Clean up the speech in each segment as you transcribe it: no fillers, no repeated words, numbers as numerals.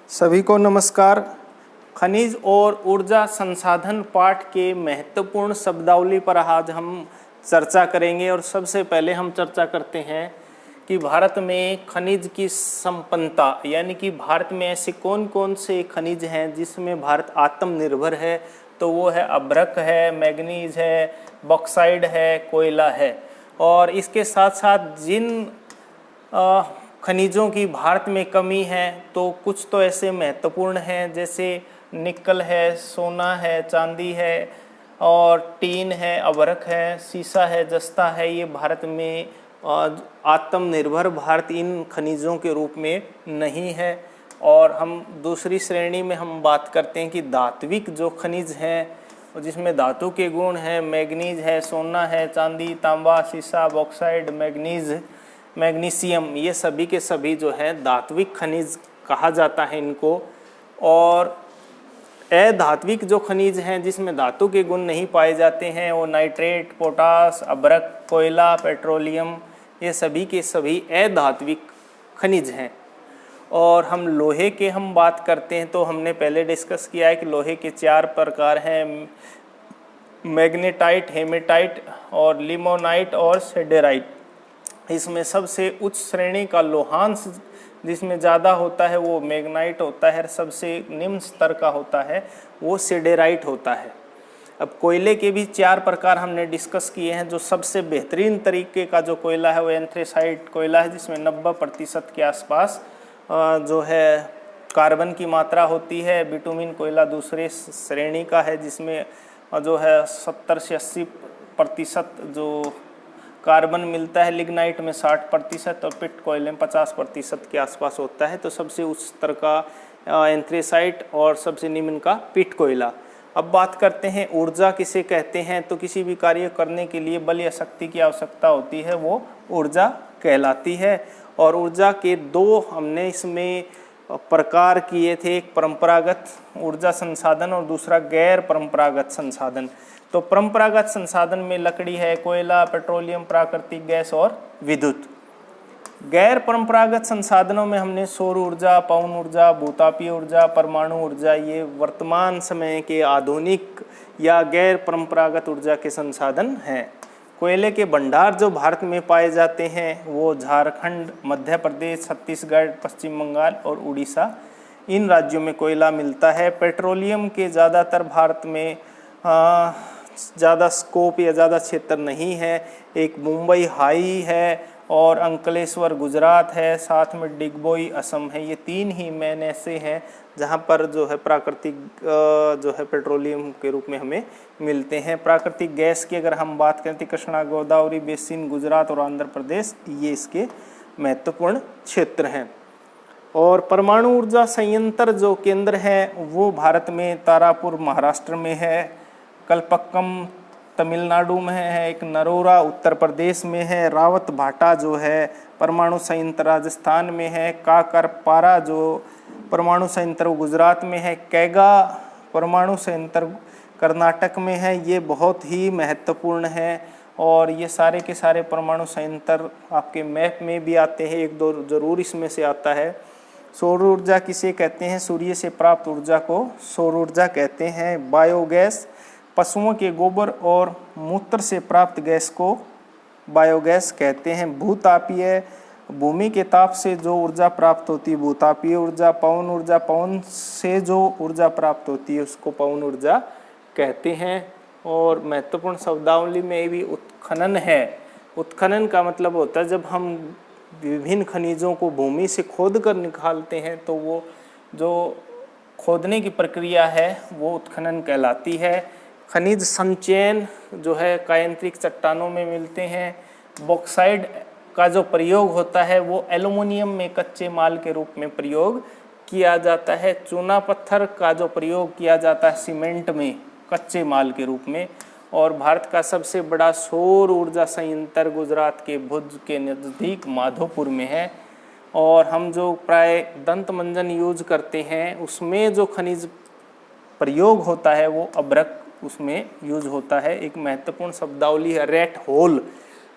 सभी को नमस्कार। खनिज और ऊर्जा संसाधन पाठ के महत्वपूर्ण शब्दावली पर आज हम चर्चा करेंगे। और सबसे पहले हम चर्चा करते हैं कि भारत में खनिज की संपन्नता, यानी कि भारत में ऐसे कौन कौन से खनिज हैं जिसमें भारत आत्मनिर्भर है। तो वो है अभ्रक है, मैग्नीज है, बॉक्साइड है, कोयला है। और इसके साथ साथ जिन खनिजों की भारत में कमी है तो कुछ तो ऐसे महत्वपूर्ण हैं जैसे निकल है, सोना है, चांदी है और टीन है, अभ्रक है, सीसा है, जस्ता है। ये भारत में आत्मनिर्भर भारत इन खनिजों के रूप में नहीं है। और हम दूसरी श्रेणी में हम बात करते हैं कि धात्विक जो खनिज हैं जिसमें धातु के गुण हैं, मैग्नीज है, सोना है, चांदी, तांबा, सीसा, बॉक्साइड, मैग्नीशियम, ये सभी के सभी जो है धात्विक खनिज कहा जाता है इनको। और अधात्विक जो खनिज हैं जिसमें धातु के गुण नहीं पाए जाते हैं वो नाइट्रेट, पोटास, अभ्रक, कोयला, पेट्रोलियम, ये सभी के सभी अधात्विक खनिज हैं। और हम लोहे के हम बात करते हैं तो हमने पहले डिस्कस किया है कि लोहे के 4 प्रकार हैं, मैग्नेटाइट, हेमेटाइट और लिमोनाइट और सेडेराइट। इसमें सबसे उच्च श्रेणी का लोहांश जिसमें ज़्यादा होता है वो मैग्नाइट होता है, सबसे निम्न स्तर का होता है वो सेडेराइट होता है। अब कोयले के भी 4 प्रकार हमने डिस्कस किए हैं। जो सबसे बेहतरीन तरीके का जो कोयला है वो एंथ्रेसाइट कोयला है जिसमें 90% के आसपास जो है कार्बन की मात्रा होती है। बिटुमिन कोयला दूसरे श्रेणी का है जिसमें जो है 70 से 80% जो कार्बन मिलता है। लिग्नाइट में 60% और पिट कोयले में 50% के आसपास होता है। तो सबसे उच्च स्तर का एंथ्रेसाइट और सबसे निम्न का पिट कोयला। अब बात करते हैं ऊर्जा किसे कहते हैं। तो किसी भी कार्य करने के लिए बल या शक्ति की आवश्यकता होती है, वो ऊर्जा कहलाती है। और ऊर्जा के 2 हमने इसमें प्रकार किए थे, एक परंपरागत ऊर्जा संसाधन और दूसरा गैर परंपरागत संसाधन। तो परंपरागत संसाधन में लकड़ी है, कोयला, पेट्रोलियम, प्राकृतिक गैस और विद्युत। गैर परंपरागत संसाधनों में हमने सौर ऊर्जा, पवन ऊर्जा, भूतापीय ऊर्जा, परमाणु ऊर्जा, ये वर्तमान समय के आधुनिक या गैर परंपरागत ऊर्जा के संसाधन हैं। कोयले के भंडार जो भारत में पाए जाते हैं वो झारखंड, मध्य प्रदेश, छत्तीसगढ़, पश्चिम बंगाल और उड़ीसा, इन राज्यों में कोयला मिलता है। पेट्रोलियम के ज़्यादातर भारत में ज़्यादा स्कोप या ज़्यादा क्षेत्र नहीं है। एक मुंबई हाई है और अंकलेश्वर गुजरात है, साथ में डिगबोई असम है। ये 3 ही मेन ऐसे हैं जहाँ पर जो है प्राकृतिक जो है पेट्रोलियम के रूप में हमें मिलते हैं। प्राकृतिक गैस की अगर हम बात करें तो कृष्णा गोदावरी बेसिन, गुजरात और आंध्र प्रदेश, ये इसके महत्वपूर्ण क्षेत्र हैं। और परमाणु ऊर्जा संयंत्र जो केंद्र है वो भारत में तारापुर महाराष्ट्र में है, कलपक्कम तमिलनाडु में है, एक नरोरा उत्तर प्रदेश में है, रावत भाटा जो है परमाणु संयंत्र राजस्थान में है, काकरपारा जो परमाणु संयंत्र गुजरात में है, कैगा परमाणु संयंत्र कर्नाटक में है। ये बहुत ही महत्वपूर्ण है और ये सारे के सारे परमाणु संयंत्र आपके मैप में भी आते हैं, 1-2 जरूर इसमें से आता है। सौर ऊर्जा किसे कहते हैं? सूर्य से प्राप्त ऊर्जा को सौर ऊर्जा कहते हैं। बायोगैस, पशुओं के गोबर और मूत्र से प्राप्त गैस को बायोगैस कहते हैं। भूतापीय, भूमि के ताप से जो ऊर्जा प्राप्त होती है भूतापीय ऊर्जा। पवन ऊर्जा, पवन से जो ऊर्जा प्राप्त होती है उसको पवन ऊर्जा कहते हैं। और महत्वपूर्ण शब्दावली में भी उत्खनन है। उत्खनन का मतलब होता है जब हम विभिन्न खनिजों को भूमि से खोद कर निकालते हैं तो वो जो खोदने की प्रक्रिया है वो उत्खनन कहलाती है। खनिज संचयन जो है कायांतरिक चट्टानों में मिलते हैं। बॉक्साइड का जो प्रयोग होता है वो एल्युमिनियम में कच्चे माल के रूप में प्रयोग किया जाता है। चूना पत्थर का जो प्रयोग किया जाता है सीमेंट में कच्चे माल के रूप में। और भारत का सबसे बड़ा सौर ऊर्जा संयंत्र गुजरात के भुज के नज़दीक माधोपुर में है। और हम जो प्राय दंत मंजन यूज करते हैं उसमें जो खनिज प्रयोग होता है वो अभ्रक उसमें यूज होता है। एक महत्वपूर्ण शब्दावली है रेट होल।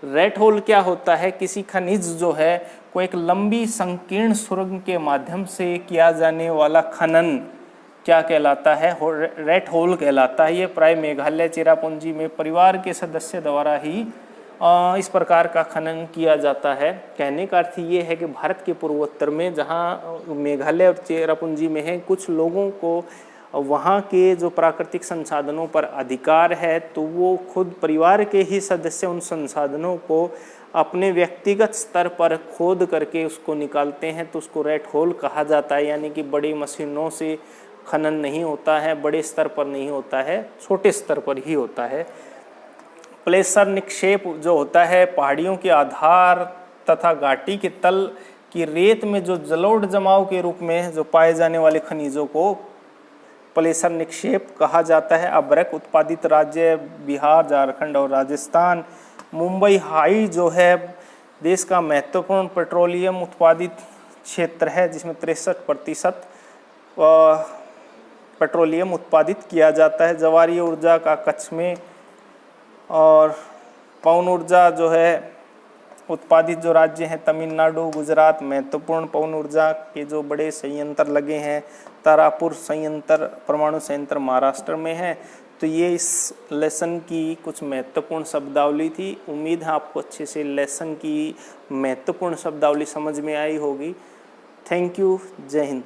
रेट होल क्या होता है? किसी खनिज जो है को एक लंबी संकीर्ण सुरंग के माध्यम से किया जाने वाला खनन क्या कहलाता है? रैट होल कहलाता है। ये प्राय मेघालय चेरापूंजी में परिवार के सदस्य द्वारा ही इस प्रकार का खनन किया जाता है। कहने का अर्थ ये है कि भारत के पूर्वोत्तर में जहाँ मेघालय और चेरापूंजी में है, कुछ लोगों को वहाँ के जो प्राकृतिक संसाधनों पर अधिकार है, तो वो खुद परिवार के ही सदस्य उन संसाधनों को अपने व्यक्तिगत स्तर पर खोद करके उसको निकालते हैं, तो उसको रैट होल कहा जाता है। यानी कि बड़ी मशीनों से खनन नहीं होता है, बड़े स्तर पर नहीं होता है, छोटे स्तर पर ही होता है। प्लेसर निक्षेप जो होता है, पहाड़ियों के आधार तथा घाटी के तल की रेत में जो जलोढ़ जमाव के रूप में जो पाए जाने वाले खनिजों को प्लेसर निक्षेप कहा जाता है। अभ्रक उत्पादित राज्य बिहार, झारखंड और राजस्थान। मुंबई हाई जो है देश का महत्वपूर्ण पेट्रोलियम उत्पादित क्षेत्र है, जिसमें 63% पेट्रोलियम उत्पादित किया जाता है। जवारी ऊर्जा का कच्छ में और पवन ऊर्जा जो है उत्पादित जो राज्य हैं तमिलनाडु, गुजरात। महत्वपूर्ण पवन ऊर्जा के जो बड़े संयंत्र लगे हैं, तारापुर संयंत्र, परमाणु संयंत्र महाराष्ट्र में है। तो ये इस लेसन की कुछ महत्वपूर्ण शब्दावली थी। उम्मीद है आपको अच्छे से लेसन की महत्वपूर्ण शब्दावली समझ में आई होगी। Thank you. जय हिंद।